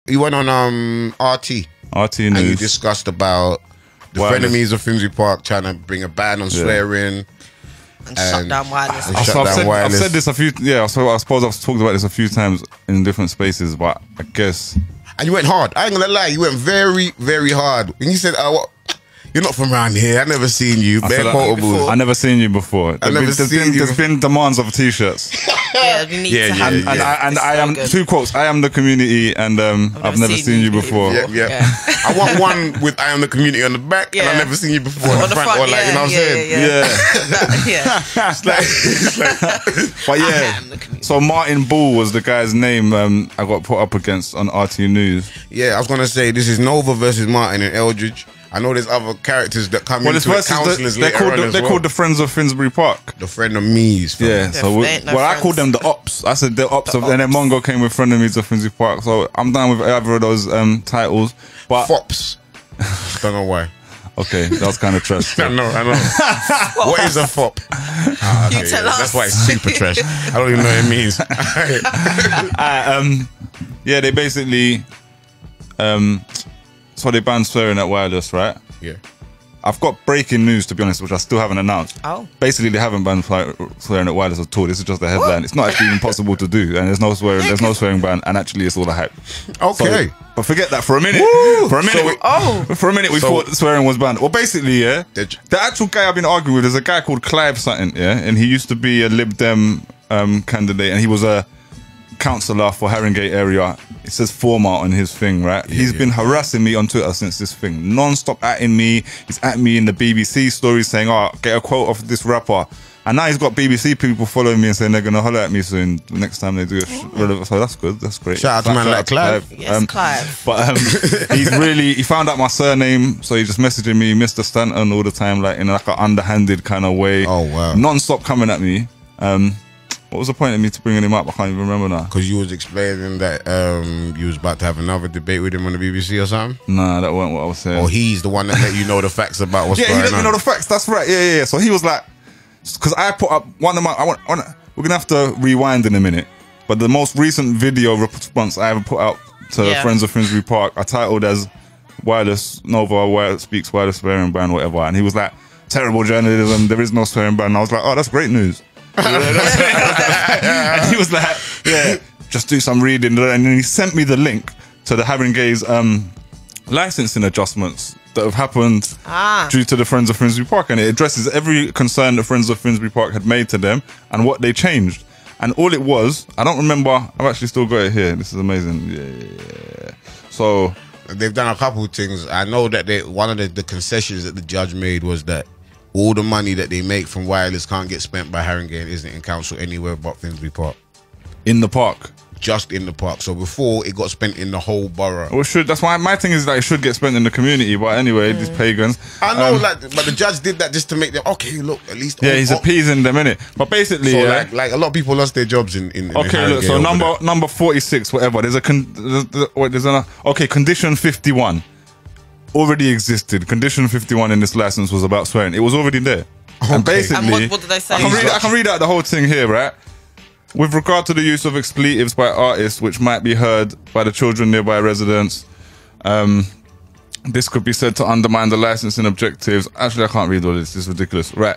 you went on RT News, and you discussed about the frenemies of Finsbury Park trying to bring a ban on swearing and shut down wireless. I've said this a few. Yeah, so I suppose I've talked about this a few times in different spaces, but I guess. And you went hard. I ain't gonna lie, you went very, very hard. And you said, what? You're not from around here. I never seen you. I never seen you before. There's been demands of t-shirts. Yeah, we need to have and I am two quotes. I am the community, and I've never seen you before. Yeah. I want one with I am the community on the back, and I've never seen you before on the front, or like, you know what I'm saying? But yeah. So Martin Ball was the guy's name I got put up against on RT News. Yeah, I was gonna say this is Novar versus Martin and Eldridge. I know there's other characters that come into the councillors later on. They're called the Friends of Finsbury Park. The frenemies. Yeah, so I called them the Ops. I said the Ops and then Mongo came with frenemies of Finsbury Park. So I'm down with either of those titles. But Fops. Don't know why. Okay, that was kind of trash. I know. What is a fop? You tell us. That's why it's super trash. I don't even know what it means. Yeah, they basically so they banned swearing at wireless, right? Yeah. I've got breaking news, to be honest, which I still haven't announced. Oh. Basically, they haven't banned swearing at wireless at all. This is just a headline. What? It's not actually even possible to do, and there's no swearing. There's no swearing ban, and actually, it's all a hype. Okay. So, but forget that for a minute. Woo! For a minute, we thought swearing was banned. Well, basically, yeah, the actual guy I've been arguing with is a guy called Clive something, yeah, and he used to be a Lib Dem candidate, and he was a councillor for Haringey area. It says former on his thing, right? He's been harassing me on Twitter since this thing, non-stop atting me. He's at me in the BBC stories saying, "Oh, get a quote off this rapper." And now he's got BBC people following me and saying they're gonna holler at me soon next time they do it. So that's good. That's great. Shout out to man like Clive. Yes, Clive. But he found out my surname, so he's just messaging me, Mr. Stanton, all the time, like in like an underhanded kind of way. Oh wow! Non-stop coming at me. What was the point of me to bringing him up? I can't even remember now. Because you was explaining that you was about to have another debate with him on the BBC or something? Nah, that wasn't what I was saying. Or he's the one that let you know the facts about what's going on. Yeah, he let me know the facts. That's right. Yeah. So he was like, because I put up one of my, we're going to have to rewind in a minute, but the most recent video response I ever put out to Friends of Finsbury Park, I titled as Wireless, Novar speaks wireless swearing ban, whatever. And he was like, terrible journalism, there is no swearing ban. And I was like, oh, that's great news. And he was like, yeah, just do some reading. And then he sent me the link to the Haringey's licensing adjustments that have happened due to the Friends of Finsbury Park, and it addresses every concern the Friends of Finsbury Park had made to them and what they changed. And all it was, I don't remember, I've actually still got it here. This is amazing. Yeah. So they've done a couple of things. I know that one of the concessions that the judge made was that all the money that they make from wireless can't get spent by Haringey and isn't in council anywhere but Finsbury Park. In the park? Just in the park. So before, it got spent in the whole borough. Well, that's why my thing is that it should get spent in the community. But anyway, these pagans. I know, but the judge did that just to make them, okay, look, at least. Yeah, he's appeasing them, innit? But basically, so like a lot of people lost their jobs in okay, look, so number 46, whatever. There's condition 51. Already existed. Condition 51 in this license was about swearing. It was already there. Okay. And basically, and what did they say? I can read out the whole thing here, right? With regard to the use of expletives by artists, which might be heard by the children nearby residents, this could be said to undermine the licensing objectives. Actually, I can't read all this. This is ridiculous. Right.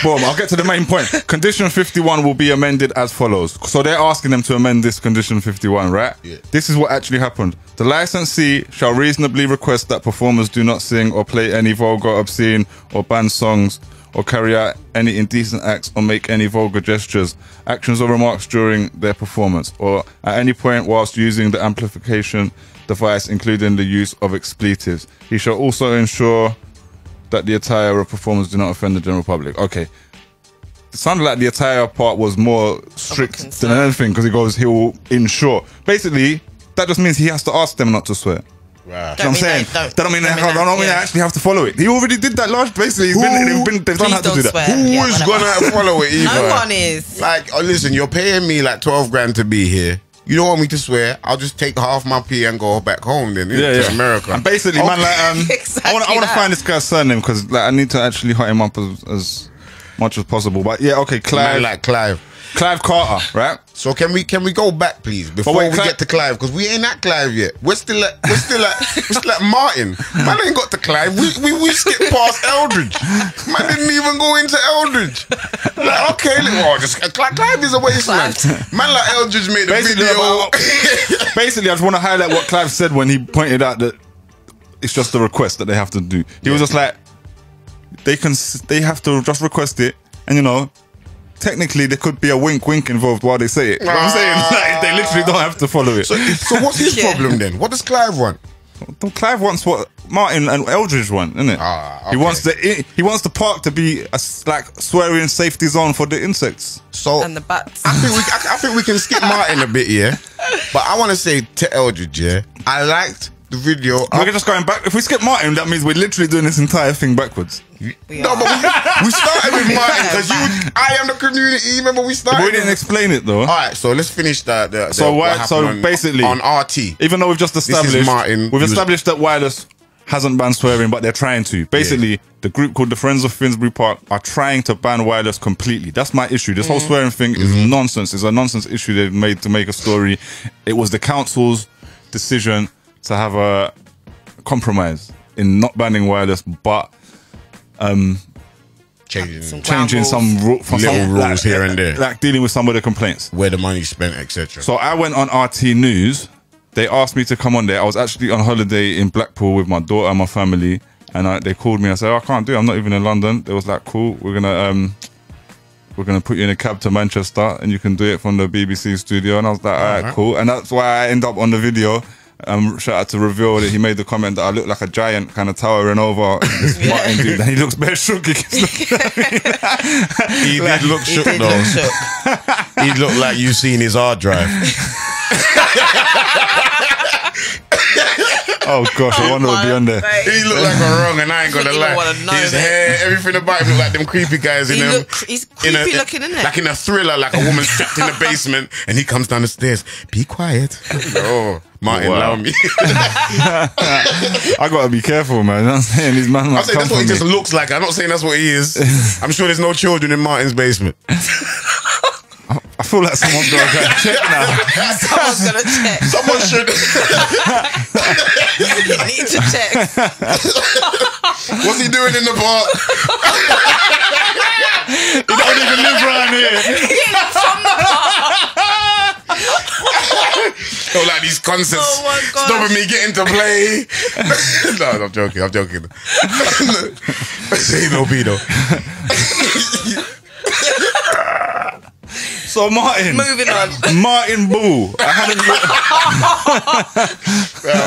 Boom, I'll get to the main point. Condition 51 will be amended as follows. So they're asking them to amend this condition 51, right? Yeah. This is what actually happened. The licensee shall reasonably request that performers do not sing or play any vulgar, obscene, or banned songs, or carry out any indecent acts or make any vulgar gestures, actions or remarks during their performance, or at any point whilst using the amplification device, including the use of expletives. He shall also ensure that the attire of performers do not offend the general public. Okay. It sounded like the attire part was more strict than anything, because he goes, he will ensure. Basically, that just means he has to ask them not to swear. Right. You know what I'm saying? That don't mean they actually have to follow it. He already did that last. Basically, they've done how to do that. Who is gonna follow it either? No one is. Like, oh, listen, you're paying me like 12 grand to be here. You don't want me to swear? I'll just take half my pee and go back home then. To America. And basically, man, like, exactly I want to find this guy's surname, because like I need to actually hot him up as much as possible. But yeah, okay, Clive. Man like Clive. Clive Carter, right? So can we go back, please, before wait, we get to Clive, because we ain't at Clive yet. We're still at Martin. Man ain't got to Clive. We skipped past Eldridge. Man didn't even go into Eldridge. Like, okay, Clive is a wasteland. Man like Eldridge made a video. Basically, I just want to highlight what Clive said when he pointed out that it's just a request that they have to do. He was just like, they have to just request it, and you know, technically there could be a wink involved while they say it. You know what I'm saying? Like, they literally don't have to follow it. So what's his problem then? What does Clive want? Clive wants what Martin and Eldridge want, isn't it? Okay. He wants the park to be a swearing safety zone for the insects. So And the bats. I think we can skip Martin a bit, yeah. But I want to say to Eldridge, yeah, I liked the video. We're just going back. If we skip Martin, that means we're literally doing this entire thing backwards. No, but we started with Martin because I am the community. Remember we started. But we didn't explain it though. All right, so let's finish that. So basically, on RT, even though we've just established, this is Martin, we've established that Wireless hasn't banned swearing, but they're trying to. Basically, the group called the Friends of Finsbury Park are trying to ban Wireless completely. That's my issue. This whole swearing thing is nonsense. It's a nonsense issue they've made to make a story. It was the council's decision to have a compromise in not banning Wireless, but changing some rules here and there, like dealing with some of the complaints, where the money's spent, etc. So I went on RT News. They asked me to come on there. I was actually on holiday in Blackpool with my daughter and my family, and they called me. I said, I can't do it. I'm not even in London. They was like, cool, we're gonna put you in a cab to Manchester, and you can do it from the BBC studio. And I was like, all right, cool. And that's why I end up on the video. Shout out to Reveal that he made the comment that I look like a giant kind of towering over this Martin dude, and he looks bare shook. He did look shook though. He looked like you seen his hard drive. Oh gosh, I wonder what would be on there. He looked like a wrong, and I ain't gonna lie. His hair, everything about him looked like them creepy guys in them. He's creepy looking, isn't it? Like in a thriller, like a woman trapped in the basement, and he comes down the stairs. Be quiet. Oh, Martin, allow me. I gotta be careful, man. I'm saying these man. I'm saying that's what he just looks like. I'm not saying that's what he is. I'm sure there's no children in Martin's basement. I feel like someone's gonna go check now. Someone's gonna check. Someone should. You need to check. What's he doing in the park? He don't even live around here. From the park. Oh, like these concerts Oh my gosh. stopping me getting to play. No, I'm joking. Say no pedo. So Martin, Moving on. Martin Bull. I hadn't.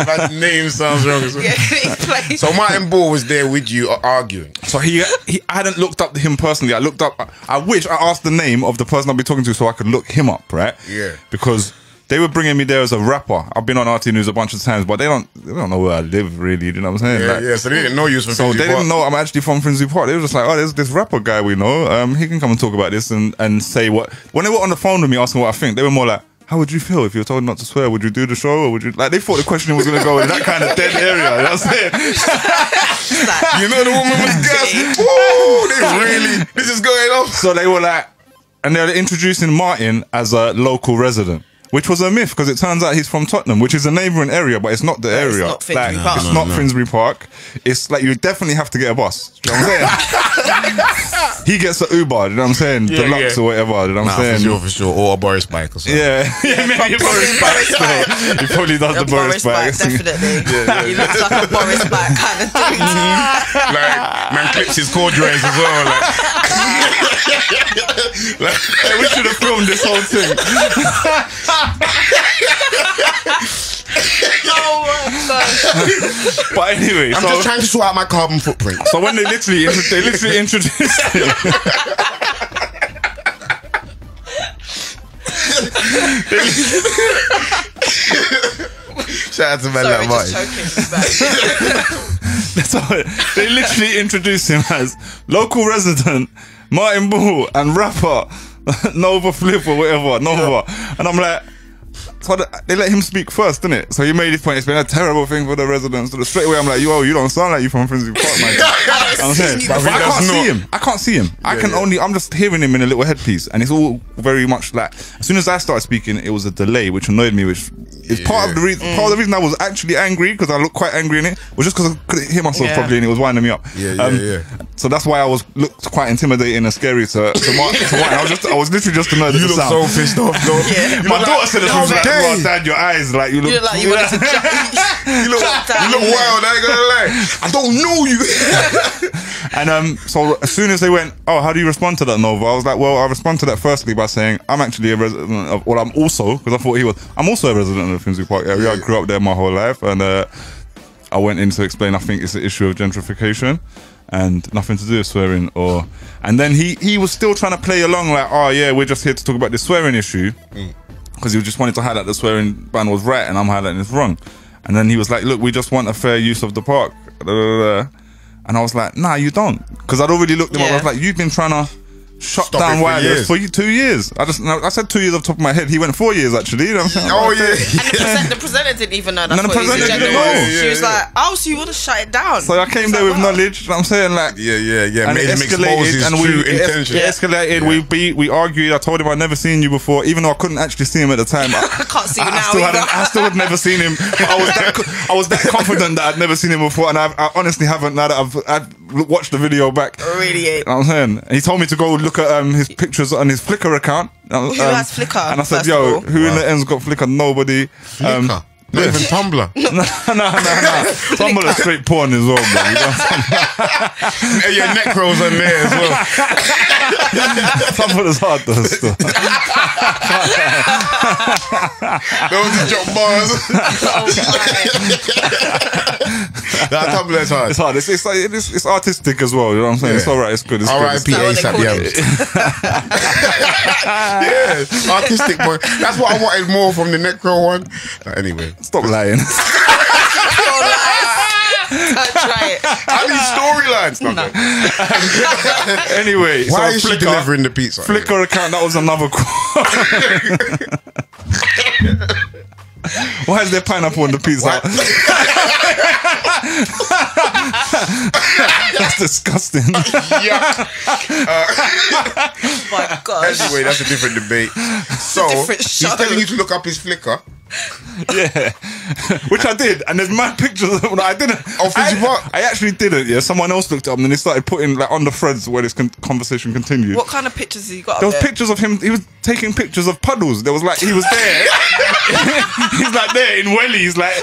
My name sounds wrong as well. Yeah, So Martin Bull was there with you arguing. So I hadn't looked up to him personally. I wish I asked the name of the person I'll be talking to so I could look him up, right? Yeah. Because they were bringing me there as a rapper. I've been on RT News a bunch of times, but they don't know where I live, really. You know what I'm saying? Yeah, so they didn't know you was from So Finsbury they Park. didn't know I'm actually from Finsbury Park. They were just like, oh, there's this rapper guy we know. He can come and talk about this and say what. When they were on the phone with me asking what I think, they were more like, how would you feel if you were told not to swear? Would you do the show, or would you? Like, they thought the questioning was going to go in that kind of dead area. You know what I'm saying? You know the woman was gassed. Ooh, this is going on. So they were like, and they were introducing Martin as a local resident. Which was a myth, because it turns out he's from Tottenham, which is a neighbouring area, but it's not the area. It's not Finsbury Park. It's not Finsbury Park. It's like you definitely have to get a bus. Do you know what I'm saying? He gets an Uber, you know what I'm saying? Deluxe or whatever, you know what I'm saying? For sure. Or a Boris bike or something. Yeah, maybe a Boris bike. He probably does the Boris bike. Definitely. He looks like a Boris bike kind of thing. Like, man clips his corduroys as well. Like, Hey, we should have filmed this whole thing. Oh my gosh. But anyway, I'm just trying to sort out my carbon footprint. So when they literally introduced him. Shout out to man like Martin. So they literally introduced him as local resident Martin Bull and rapper Novar Flip or whatever, Novar. And I'm like, So they let him speak first, didn't it? So he made his point. It's been a terrible thing for the residents. So straight away, I'm like, yo, you don't sound like you from Finsbury Park, man. I'm saying, but I can't see him. I can't see him. I'm just hearing him in a little headpiece, and it's all very much like. As soon as I started speaking, it was a delay, which annoyed me. Which is part of the reason. Part of the reason I was actually angry, because I looked quite angry in it, was just because I couldn't hear myself properly, and it was winding me up. So that's why I looked quite intimidating and scary to Martin. I was literally just annoyed at the sound. You look so pissed off, though. My daughter said it was like, well, Dad, your eyes, like you look. You're like you wanted to jump. You look wild. I ain't gonna lie. I don't know you. And so as soon as they went, oh, how do you respond to that, Nova? I was like, well, I respond to that firstly by saying I'm actually a resident of. Well, I'm also, because I thought he was. I'm also a resident of Finsbury Park area. I grew up there my whole life, and I went in to explain. I think it's an issue of gentrification. And nothing to do with swearing, and then he was still trying to play along like, oh yeah, we're just here to talk about this swearing issue, because he just wanted to highlight the swearing ban was right and I'm highlighting it's wrong. And then he was like, look, we just want a fair use of the park, and I was like, nah, you don't, because I'd already looked him up. I was like, you've been trying to shut down wireless for 2 years. I said 2 years off the top of my head. He went 4 years actually. You know what I'm saying? Oh yeah. And the presenter didn't even know. That's the what presenter didn't know. She was like, "Oh, so you want to shut it down?" So I came there with knowledge. You know what I'm saying, like, And it it escalated, and it escalated. We argued. I told him I'd never seen you before, even though I couldn't actually see him at the time. I can't see you now. I still had never seen him. I was that confident that I'd never seen him before, and I honestly haven't. Now that I've watched the video back, really. You know what I'm saying? And he told me to go look at his pictures on his Flickr account. Who has Flickr? And I said, yo, who in the end's got Flickr? Nobody. Flickr? Not even Tumblr. No. Tumblr is straight porn as well, man. Yeah, Necro's on there as well. Tumblr is hard though, still. Those are jump bars. Tumblr is hard. It's hard. It's artistic as well, you know what I'm saying? It's alright, it's good. R.I.P. ASAP, yeah, artistic boy. That's what I wanted more from the Necro one. Anyway. Stop lying. Don't try it. I need storylines. No. Anyway, why is she delivering the pizza? Flickr account, that was another Why is there pineapple on the pizza? That's disgusting. Oh my gosh. Anyway, that's a different debate. So he's telling you to look up his Flickr. Yeah, which I did, and there's mad pictures of I didn't. I actually didn't. Yeah, someone else looked it up, and then they started putting like on the threads where this conversation continued. What kind of pictures has he got? There was pictures of him. He was taking pictures of puddles. There was like he was there. He's like there in wellies, like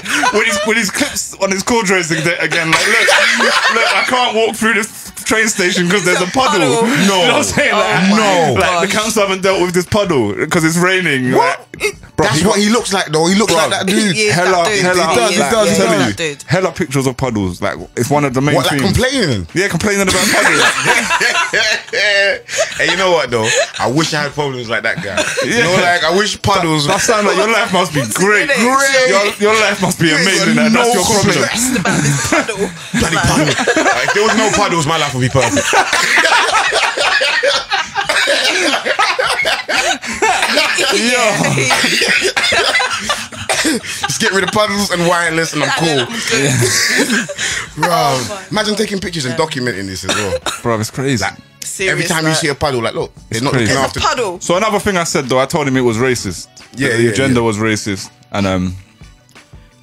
with his clips on his cord racing again. Like look, I can't walk through this train station because there's a puddle. No, you know what I'm saying? Like the council haven't dealt with this puddle because it's raining. What? That's what he looks like, though. He looks like that dude. Hella Hella pictures of puddles. Like it's one of the main what, like themes. complaining? Yeah, complaining about puddles. Hey, you know what though? I wish I had problems like that guy. You know, like I wish puddles. That sounds like your life must be great. Your life must be amazing. That's your problem. About this puddle. Bloody puddle. If there was no puddles, my life would be perfect. Just get rid of puddles and wireless and I'm cool. Bro, imagine taking pictures and documenting this as well. Bro, it's crazy. Like, every time you see a puddle, like, look, they're not looking after. Puddle. So another thing I said though, I told him it was racist. The agenda was racist, and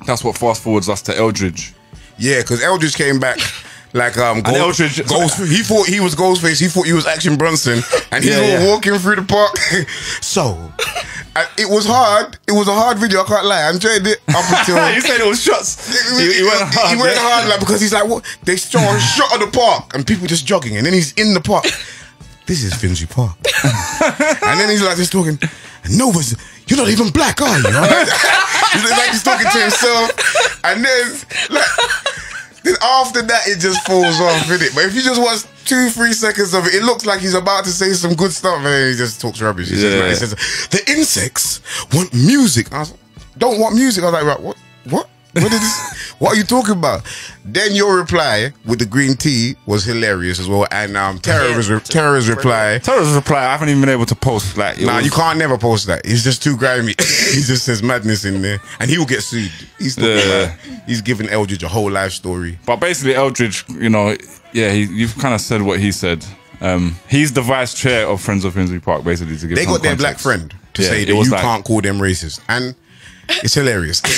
that's what fast forwards us to Eldridge. Yeah, because Eldridge came back. Like Eldridge, he thought he was Ghostface. He thought he was Action Bronson, and he's walking through the park. So it was hard. It was a hard video. I can't lie. I enjoyed it up until you said it was shots. He went hard. He went hard, like because he's like, what? They saw a shot of the park and people just jogging, and then he's in the park. This is Finsbury Park, and then he's like just talking. Nova's, you're not even black, are you? Like he's talking to himself, and then like. Then after that, it just falls off, innit? But if you just watch 2-3 seconds of it, it looks like he's about to say some good stuff, and then he just talks rubbish. He says, the insects want music. I was like, don't want music. I was like, right, what? What are you talking about? Then your reply with the green tea was hilarious as well. And Terror's reply. Terror's reply, I haven't even been able to post like. Nah, you can't never post that. He's just too grimy. He just says madness in there, and he will get sued. He's giving Eldridge a whole life story. But basically, Eldridge, you know, you've kind of said what he said. He's the vice chair of Friends of Finsbury Park, basically, to give. They got their black friend to say that you can't call them racist, and it's hilarious. the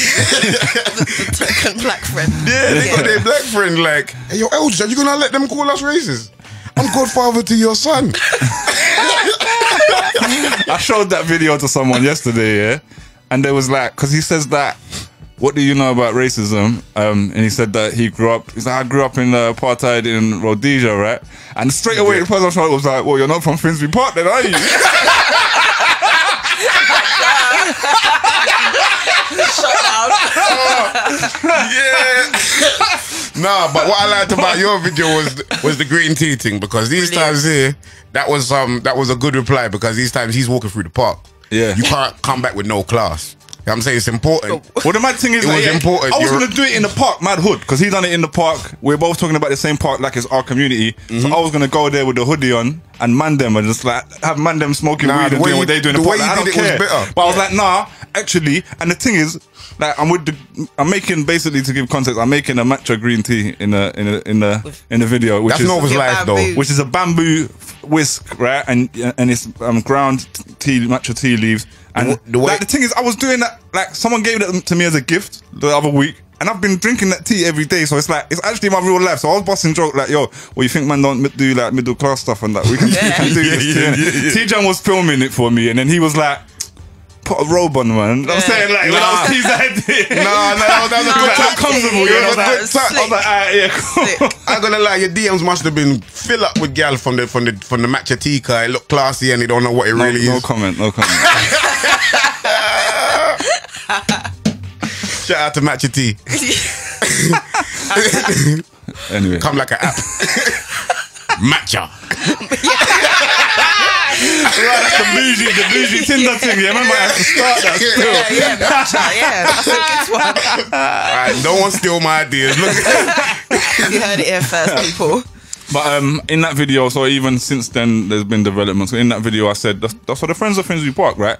token black friend. Yeah, they got their black friend like, hey, yo, Eldridge, are you gonna let them call us racist? I'm godfather to your son. I showed that video to someone yesterday, yeah, and they was like, because he says that, what do you know about racism? And he said that he grew up. He's like, I grew up in apartheid in Rhodesia, right? And straight away, the person I showed was like, well, you're not from Finsbury Park, then, are you? Yeah. Nah, but what I liked about your video was the green tea thing, because these times here, that was a good reply, because these times he's walking through the park. Yeah. You can't come back with no class. You know what I'm saying? It's important. Well, the mad thing is, it was important. I was going to do it in the park, Mad Hood, because he done it in the park. We're both talking about the same park, like it's our community. So I was going to go there with the hoodie on and man them and just like have man them smoking weed and doing what they do in the park. Like, I don't care. But I was like, nah, actually. And the thing is, like, I'm making, basically, to give context, I'm making a matcha green tea in the video, which is Nova's life though, which is a bamboo whisk, right? And it's ground tea, matcha tea leaves. And the thing is, I was doing that, like, someone gave it to me as a gift the other week, and I've been drinking that tea every day, so it's like, it's actually my real life. So I was busting joke like, yo, well, you think man don't do like middle class stuff and that? We can, do this. T-Jan was filming it for me, and then he was like, put a robe on, man. I'm saying, like, when I was T's idea. No, that was a good time. Comfortable, you know? I was like, alright, yeah, cool. I'm gonna lie, your DMs must have been fill up with gal from the matcha tea car. It looked classy and they don't know what it really is. No comment. Shout out to matcha tea. Anyway, come like an app. Matcha. Right, that's the bougie Tinder thing. Yeah, man might have to start that still. Yeah, matcha, that's a good one. Alright, no one steal my ideas. Look. You heard it here first, people. But in that video, so even since then, there's been developments. So in that video, I said, that's for the Friends of Finsbury Park, right?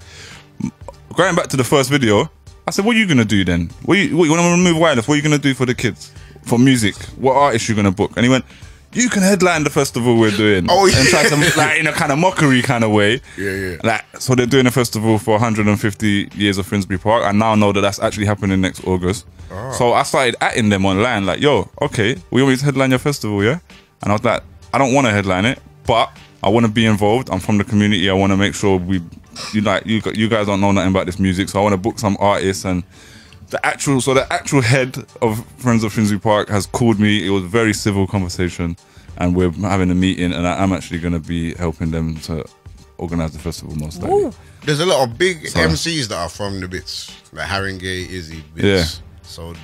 Going back to the first video, I said, what are you going to do then? You want to remove wireless? What are you going to do for the kids? For music? What artists are you going to book? And he went, you can headline the festival we're doing. Oh, yeah. And try to, like, in a kind of mockery kind of way. Yeah. Like, so they're doing a festival for 150 years of Finsbury Park. I now know that that's actually happening next August. Oh. So I started atting them online, like, yo, okay, we want you to headline your festival, yeah? And I was like, I don't want to headline it, but I want to be involved. I'm from the community. I want to make sure you guys don't know nothing about this music, so I want to book some artists. And the actual head of Friends of Finsbury Park has called me. It was a very civil conversation, and we're having a meeting, and I'm actually going to be helping them to organise the festival most likely. Ooh. There's a lot of big MCs that are from the bits, like Haringey, Izzy, bits. Yeah. So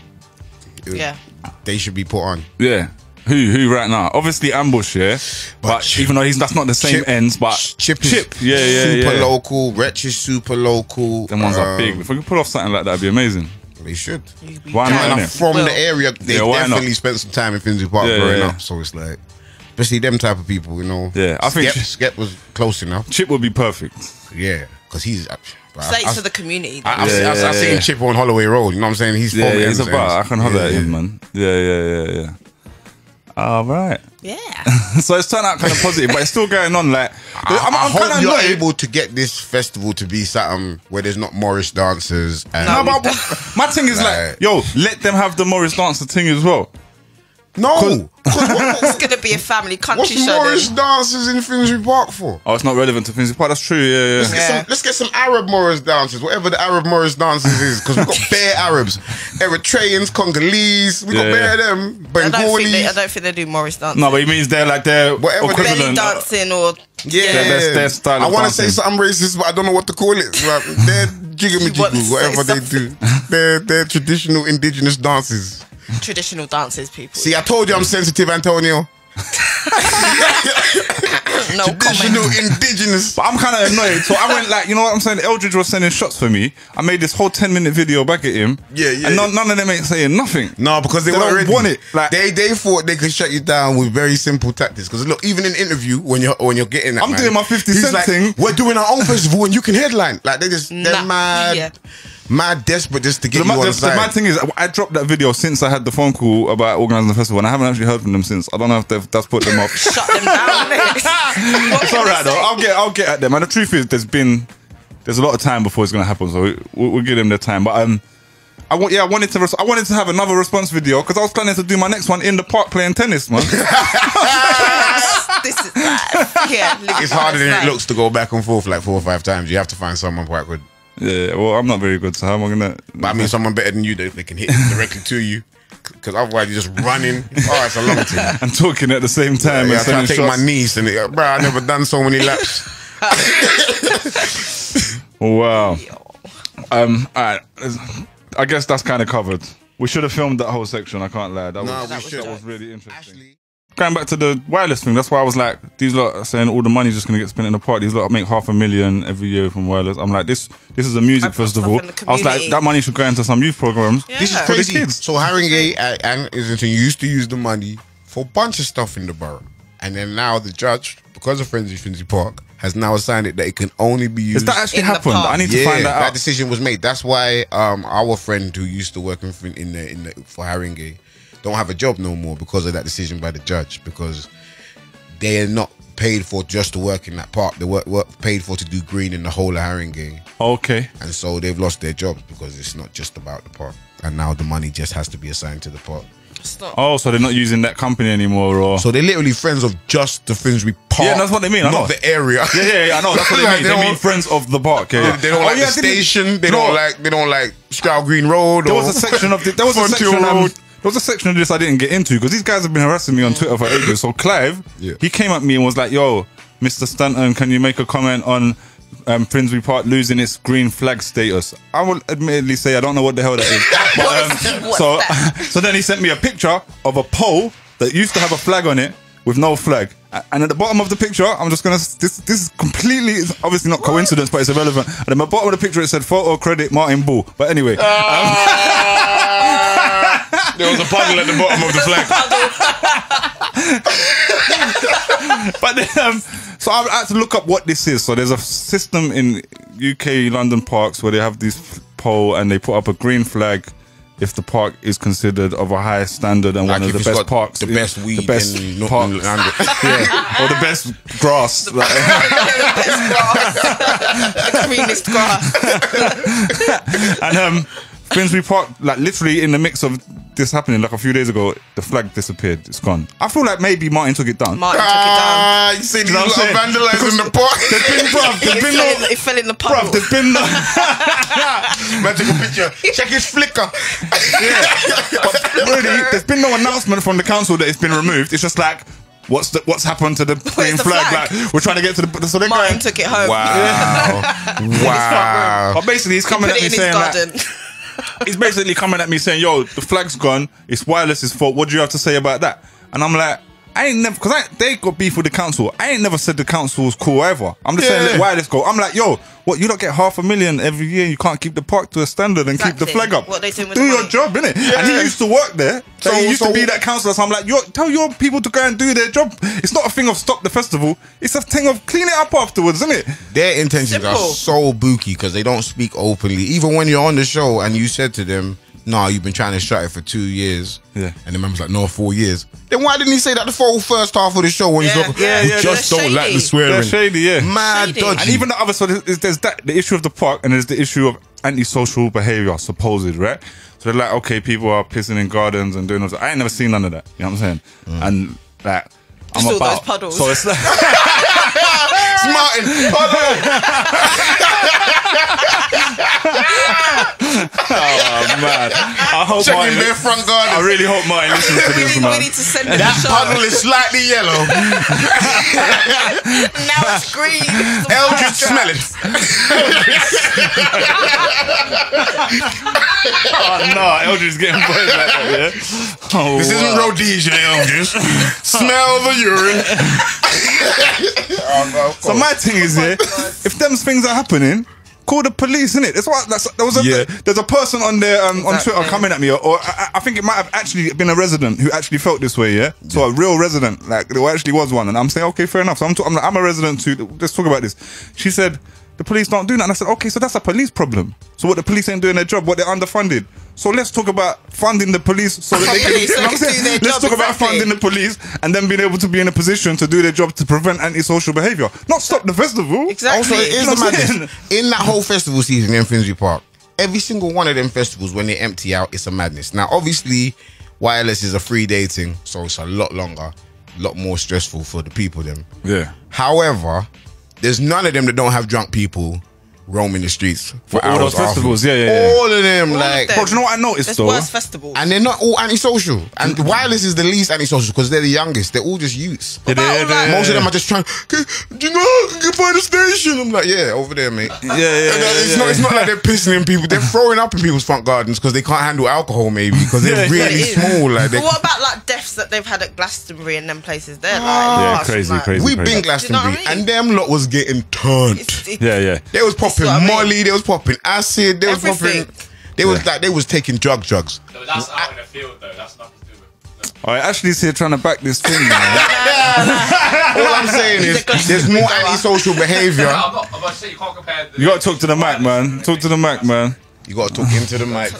they should be put on. Yeah. Who right now? Obviously Ambush, yeah. But even though that's not the same ends, but Chip, yeah, super local. Wretch is super local. Them ones are big. If we could pull off something like that, it'd be amazing. They should. Why not? And from the area, they definitely spent some time in Finsbury Park growing up. So it's like, especially them type of people, you know. Yeah, I think Skep was close enough. Chip would be perfect. Yeah, because he's. Thanks for the community. I've seen Chip on Holloway Road. You know what I'm saying? He's from he's a bar. I can holler at him, man. Yeah. All right. Yeah. So it's turned out kind of positive, but it's still going on. Like, I hope you're able to get this festival to be something where there's not Morris dancers. And but my thing is like, yo, let them have the Morris dancer thing as well. No. It's going to be a family country show. What's Morris dancers in Finsbury Park for? Oh, it's not relevant to Finsbury Park. That's true. Yeah. Let's get some Arab Morris dancers, whatever the Arab Morris dancers is, because we've got bare Arabs, Eritreans, Congolese. We got bare of them. Bengalis. I don't think they do Morris dancing. No, but he means they're like their belly dancing or their style. I want to say something racist, but I don't know what to call it. Like, they're jiggle whatever they do. They're traditional indigenous dances. Traditional dances, people. See, I told you I'm sensitive, Antonio. No traditional comment. indigenous. But I'm kind of annoyed. So I went like, you know what I'm saying? Eldridge was sending shots for me. I made this whole 10-minute video back at him. Yeah. And none of them ain't saying nothing. No, because they They weren't don't ready. want it. Like- they thought they could shut you down with very simple tactics. Because look, even in interview when you're getting that, I'm doing my 50 he's Cent like, thing. We're doing our own festival and you can headline. Like they're mad desperate just to get The you on the mad side. thing is, I dropped that video since I had the phone call about organising the festival, and I haven't actually heard from them since. I don't know if that's put them off. Shut them down. It's all right though. I'll get at them. And the truth is, there's a lot of time before it's going to happen, so we'll give them their time. But I wanted to have another response video because I was planning to do my next one in the park playing tennis, man. This is It's harder than it looks to go back and forth like 4 or 5 times. You have to find someone quite good. Yeah, well, I'm not very good, so how am I gonna? But I mean, someone better than you that they can hit directly to you. Because otherwise you're just running. Oh, it's a long thing. and talking at the same time. Yeah, and I try to take shots. my niece and bro, I never done so many laps. Wow. Alright. I guess that's kind of covered. We should have filmed that whole section. I can't lie. That was really interesting. Going back to the wireless thing, that's why I was like, these lot are saying all the money's just gonna get spent in the park. These lot make $500,000 every year from wireless. I'm like, this is a music festival. I was like, that money should go into some youth programs. Yeah. This is For the crazy. kids. So Haringey and Islington used to use the money for a bunch of stuff in the borough. And then now the judge, because of Friends of Finsbury Park, has now assigned it that it can only be used. Has that actually In the happened? park. I need to find that out. That decision was made. That's why our friend who used to work for Haringey don't have a job no more because of that decision by the judge, because they are not paid for just to work in that park. They work paid for to do green in the whole of Haringey. Okay. And so they've lost their jobs because it's not just about the park. And now the money just has to be assigned to the park. Oh, so they're not using that company anymore, or So they're literally friends of just the Finsbury Park. Yeah, that's what they mean, I know. Not the area. Yeah, I know. That's what they Like, mean. They mean friends of the park. Yeah, They don't like the station. They don't like Stroud Green Road. There or was a section of there was a Frontier section. Road. There was a section of this I didn't get into because these guys have been harassing me on Twitter for ages. So Clive, he came at me and was like, "Yo, Mr. Stanton, can you make a comment on Finsbury Park losing its green flag status?" I will admittedly say I don't know what the hell that is. But, so then he sent me a picture of a pole that used to have a flag on it with no flag. And at the bottom of the picture, I'm just gonna. This is completely, it's obviously not coincidence, but it's irrelevant. And at the bottom of the picture, it said photo credit Martin Bull. But anyway. There was a puddle at the bottom of the flag. But then, so I had to look up what this is. So there's a system in UK London parks where they have this pole and they put up a green flag if the park is considered of a high standard and Like one of if the it's best got parks, the best weed, the best in park, Northern yeah, or the best grass. The greenest grass. And Finsbury Park, like literally in the mix of this happening, like a few days ago, the flag disappeared. It's gone. I feel like maybe Martin took it down. Martin took it down. You see these know what I'm saying? vandalising the park. It fell in the puddle. There's been no. Man took a picture. Check his flicker. But really, there's been no announcement from the council that it's been removed. It's just like, what's happened to the green the flag? flag? Like, we're trying to get to the. So they're Martin going, took it home. Wow. But basically, he's coming Put at me it in his saying garden. he's basically coming at me saying, "Yo, the flag's gone. It's wireless's fault. What do you have to say about that?" And I'm like, I ain't never, because they got beef with the council. I ain't never said the council was cool either. I'm just saying let wireless go. I'm like, yo, what, you don't get $500,000 every year? You can't keep the park to a standard and keep the flag up. What they doing with do the your money? job, innit? Yeah. And he used to work there. So he used to so- be that councillor. So I'm like, tell your people to go and do their job. It's not a thing of stop the festival. It's a thing of clean it up afterwards, isn't it? Their intentions are Simple. so booky because they don't speak openly. Even when you're on the show and you said to them, "No, you've been trying to shut it for 2 years." Yeah. And the member's like, "No, 4 years." Then why didn't he say that the whole first half of the show when he's like, Yeah, "We yeah, just they're don't like the shady. swearing." They're shady, yeah. Mad Shady. dodgy. And even the other, so there's that, the issue of the park, and there's the issue of antisocial behaviour, supposed, right? So they're like, okay, people are pissing in gardens and doing all that. I ain't never seen none of that. You know what I'm saying? And like, I'm Just all about those puddles. So it's like, It's Martin. Hold on. man. I hope Checking their Martin. front garden. I really hope Martin listens to this, We man. need to send him That a shot. puddle is slightly yellow. Now it's green. Eldridge, smell it. Oh no, Eldridge's getting boys like that, yeah. Oh, This isn't Rhodesia, Eldridge. Smell the urine. So my thing is here, if them things are happening, call the police, innit? That's why there was there's a person on there on Twitter coming at me, or I think it might have actually been a resident who actually felt this way, yeah. So a real resident, like there actually was one, and I'm saying, okay, fair enough. So I'm like, I'm a resident too. Let's talk about this. She said the police don't do that, and I said, okay, so that's a police problem. So what, the police ain't doing their job? What, they're underfunded? So let's talk about funding the police so that they can. You know what I'm saying? Let's talk about funding the police and then being able to be in a position to do their job to prevent antisocial behaviour, not stop the festival. Exactly. Also, it is You know the what I'm madness. In that whole festival season in Finsbury Park, every single one of them festivals, when they empty out, it's a madness. Now, obviously, wireless is a free dating, so it's a lot longer, a lot more stressful for the people them. Yeah. However, there's none of them that don't have drunk people roaming the streets for all hours those festivals, afterwards. yeah. All of them, All of like. them. Bro, do you know what I noticed There's though? worse festivals. And they're not all antisocial. And wireless is the least antisocial because they're the youngest. They're all just youths. Most of them are just trying, "Okay, do you know I can get by the station?" I'm like, yeah, over there, mate. Yeah. It's not like they're pissing in people. They're throwing up in people's front gardens because they can't handle alcohol, maybe, because they're really It is. small. Like But what about like deaths that they've had at Glastonbury and them places there? Like, Yeah, past, crazy, like, crazy. we've been Do you know Glastonbury, what I mean? and them lot was getting turned. Yeah. They was popping what I mean. Molly, they was popping acid, they was Everything. popping. They was like they was taking drugs. No, that's out in the field though. That's nothing to do with. All right, Ashley's here trying to back this thing, man. All I'm saying is there's more antisocial behaviour. I'm not saying you can't compare. You gotta talk to the mic, man. Talk to the mic, man. You got to talk into the mic.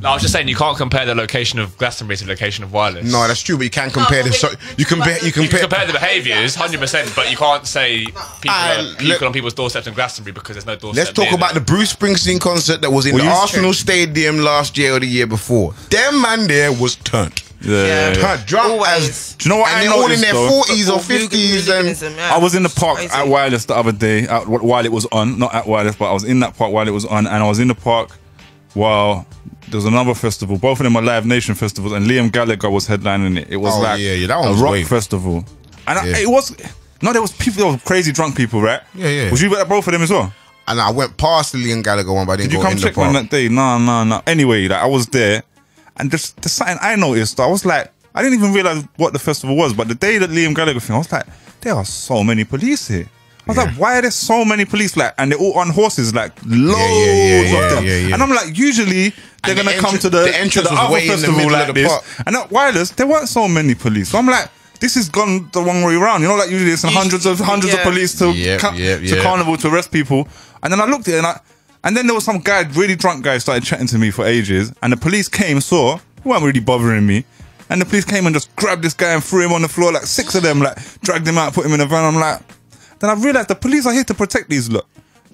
No, I was just saying you can't compare the location of Glastonbury to the location of Wireless. No, that's true, but you can't compare the. So, you compare. You You can compare. compare the behaviours, 100%, but you can't say people are look- puking on people's doorsteps in Glastonbury because there's no doorstep. Let's talk near about the them. Bruce Springsteen concert that was in Well, the you- Arsenal Stadium last year or the year before. Them man there was turned. Yeah. Turned drunk Always. as. Do you know what And I they're all in noticed their though? 40s or 50s and. Hooliganism, yeah. I was in the park Crazy. at Wireless the other day, while it was on. Not at Wireless, but I was in that park while it was on, and I was in the park while there was another festival. Both of them are Live Nation festivals, and Liam Gallagher was headlining it. It was Oh, like yeah, that one a was rock wave. festival, and Yeah. it was. No, there was people, there were crazy drunk people, right? Yeah. Was you at both of them as well? And I went past the Liam Gallagher one, but I didn't Did you go come in the check me on park. that day? No. Anyway, like, I was there, and just something I noticed. I was like, I didn't even realize what the festival was, but the day that Liam Gallagher thing, I was like, there are so many police here. I was like, why are there so many police? Like, and they're all on horses, like loads of them. Yeah. And I'm like, usually they're And the gonna come to the to entrance the was other way in the festival middle like of the this. park. And at Wireless, there weren't so many police. So I'm like, this has gone the wrong way around. You know, like usually it's hundreds of Yeah. police to Yeah. Carnival to arrest people. And then I looked at it and then there was some guy, really drunk guy, started chatting to me for ages. And the police came, saw, who weren't really bothering me. And the police came and just grabbed this guy and threw him on the floor, like 6 of them, like dragged him out, put him in a van. I'm like, then I realized the police are here to protect these lot.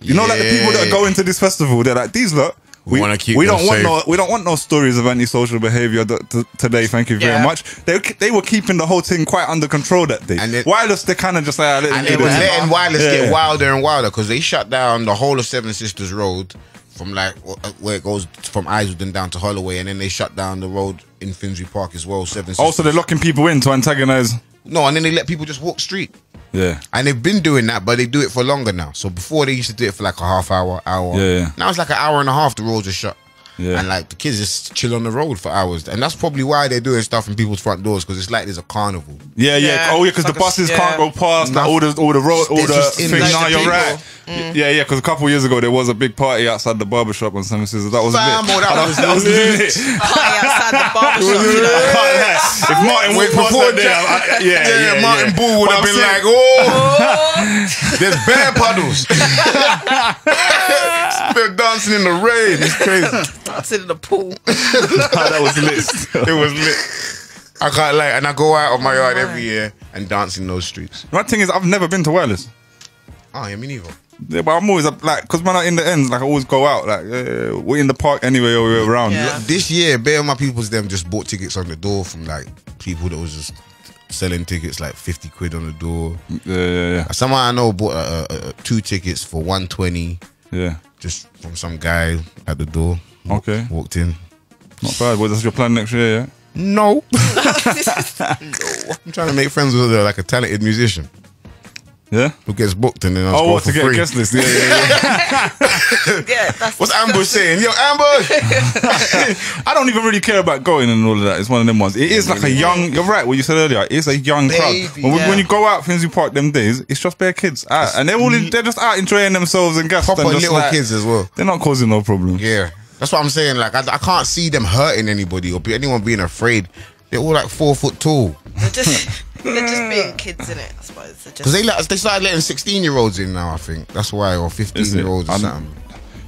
You know, like the people that are going to this festival, they're like, these lot. We wanna keep we them don't want safe. we don't want no stories of antisocial behaviour today. Thank you very Yeah. much. They were keeping the whole thing quite under control that day. And it- Wireless, they kind of just like, And they were whatever. letting Wireless Yeah. get wilder and wilder because they shut down the whole of Seven Sisters Road from like where it goes from Isleton down to Holloway, and then they shut down the road in Finsbury Park as well. Seven Sisters. Also, they're locking people in to antagonise. No, and then they let people just walk street. Yeah. And they've been doing that, but they do it for longer now. So before they used to do it for like a half hour. Yeah. Now it's like an hour and a half. The roads are shut. Yeah. And like the kids just chill on the road for hours, and that's probably why they're doing stuff in people's front doors because it's like there's a carnival. Yeah. Yeah. Oh, yeah, because It's the like buses a- can't yeah. go past like, Nothing. all the road, all They're the just in things. like Nah, the you're people. right. Yeah, because a couple of years ago there was a big party outside the barbershop on Seven Sisters. That was Fam, lit. oh, that was lit. Party outside the barbershop, you I know. can't lie. If Martin went past before that day, Yeah, Martin Bull would But have I'm been saying- like, oh, there's bear puddles. They're dancing in the rain. It's crazy. Dancing in the pool. that was lit. It was lit. I can't lie, and I go out of my yard every year and dance in those streets. My thing is, I've never been to Wireless. Oh, yeah, me neither. Yeah, but I'm always like, because when I'm in the ends, like I always go out. Like we're in the park anyway, or we're around. Yeah. This year, Bear of My People's them just bought tickets on the door from like people that was just selling tickets like 50 quid on the door. Yeah. Someone I know bought 2 tickets for 120 Yeah. Just from some guy at the door. Okay. Walked in. Not bad. Well, that's your plan next year, yeah? No. I'm trying to make friends with like a talented musician Yeah? who gets booked and then I'll Oh, go what, for to get a free. guest list? Yeah, yeah, yeah. Yeah, that's What's Ambush saying? Yo, Ambush! I don't even really care about going and all of that. It's one of them ones. It is like a young, you're right, what you said earlier. It's a young crowd. Baby, When you go out Finsbury Park them days, it's just bare kids out. And they're just out enjoying themselves and gassed. Proper and just little like, kids as well. They're not causing no problem. Yeah. That's what I'm saying. Like, I can't see them hurting anybody or anyone being afraid. They're all like 4 foot tall. they're just being kids, innit? I suppose. Because they started letting 16-year-olds in now, I think. That's why, or 15-year-olds or something.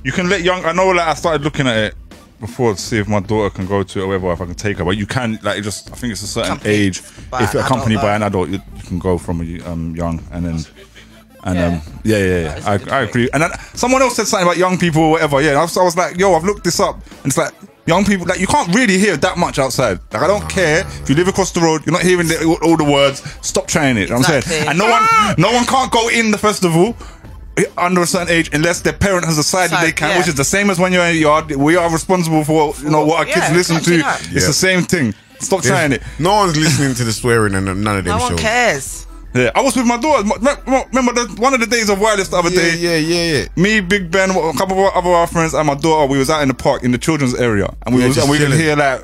You can let young, I know like I started looking at it before to see if my daughter can go to it or whatever, if I can take her. But you can, like, I think it's a certain Accompanied age. by If you're an accompanied adult, by an adult, you can go from young and then. And Yeah. I agree. And then someone else said something about young people or whatever. Yeah, I was like, yo, I've looked this up, and it's like young people, like you can't really hear that much outside. Like I don't care if you live across the road, you're not hearing all the words. Stop trying it. You know what I'm saying, and no one can't go in the festival under a certain age unless their parent has decided they can, which is the same as when you're in your yard. We are responsible for what our kids listen to. It's the same thing. Stop trying it. No one's listening to the swearing and none of them No shows. one cares. Yeah, I was with my daughter. Remember one of the days of wireless the other day? Yeah. Me, Big Ben, a couple of our friends, and my daughter. We was out in the park in the children's area, and we could hear like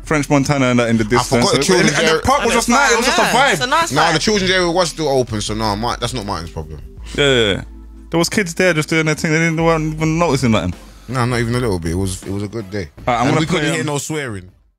French Montana and that in the distance. forgot the children's and the area. park was just nice. It was just a vibe. It's a nice No, vibe. the children's area was still open, so no, that's not Martin's problem. Yeah. There was kids there just doing their thing. They weren't even noticing nothing. No, not even a little bit. It was a good day. I'm And gonna we couldn't play, hear no swearing.